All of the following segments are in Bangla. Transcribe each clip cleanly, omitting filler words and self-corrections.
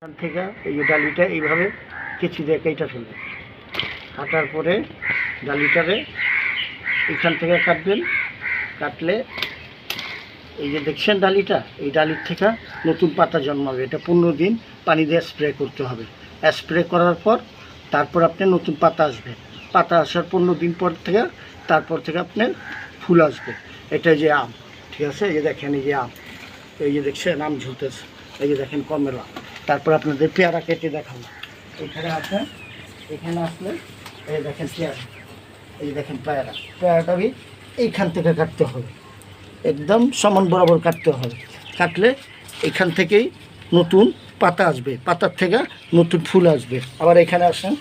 এখান থেকে এই ডালিটা এইভাবে কেচি দিয়ে কেটে ফেলবেন। কাটার পরে ডালিটারে এখান থেকে কাটবেন। কাটলে এই যে দেখছেন ডালিটা, এই ডালির থেকে নতুন পাতা জন্মাবে। এটা 15 দিন পানি দিয়ে স্প্রে করতে হবে। স্প্রে করার পর তারপর আপনার নতুন পাতা আসবে। পাতা আসার 15 দিন পর থেকে তারপর থেকে আপনার ফুল আসবে। এটা যে আম, ঠিক আছে? এই যে দেখেন, এই যে আম, এই যে দেখছেন আম ঝুলতেছে। এই যে দেখেন কমলা। তারপর আপনাদের পেয়ারা কেটে দেখাবো। এখানে আসেন, এখানে আসলে এই দেখেন পেয়ারা, এই দেখেন পেয়ারাটা এইখান থেকে কাটতে হবে, একদম সমান বরাবর কাটতে হবে। কাটলে এখান থেকেই নতুন পাতা আসবে, পাতার থেকে নতুন ফুল আসবে। আবার এখানে আসেন,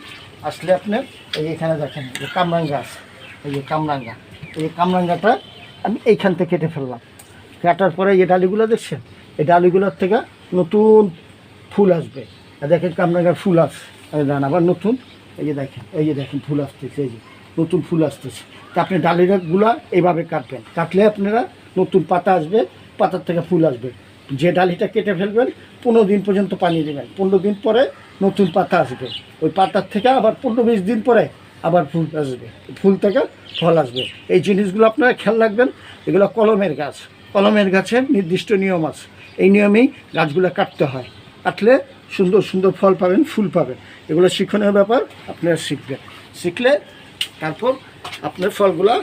আসলে আপনার এই এখানে দেখেন যে কামরাঙ্গা আছে, এই যে কামরাঙ্গা, এই কামরাঙ্গাটা আমি এইখান থেকে কেটে ফেললাম। কাটার পরে এই ডালিগুলো দেখছেন, এই ডালিগুলোর থেকে নতুন ফুল আসবে। দেখেন কামরাঙ্গার ফুল আসছে, দেন আবার নতুন, এই যে দেখেন ফুল আসতেছে, এই যে নতুন ফুল আসতেছে। তা আপনি ডালিগুলো এইভাবে কাটবেন। কাটলে আপনারা নতুন পাতা আসবে, পাতার থেকে ফুল আসবে। যে ডালিটা কেটে ফেলবেন 15 দিন পর্যন্ত পানি দেবেন। 15 দিন পরে নতুন পাতা আসবে। ওই পাতার থেকে আবার 15-20 দিন পরে আবার ফুল আসবে, ফুল থেকে ফল আসবে। এই জিনিসগুলো আপনারা খেয়াল রাখবেন। এগুলো কলমের গাছ, কলমের গাছের নির্দিষ্ট নিয়ম আছে। এই নিয়মেই গাছগুলো কাটতে হয়। কাটলে সুন্দর সুন্দর ফল পাবেন, ফুল পাবেন। এগুলো শিক্ষণীয় ব্যাপার, আপনারা শিখবেন। শিখলে তারপর আপনার ফলগুলো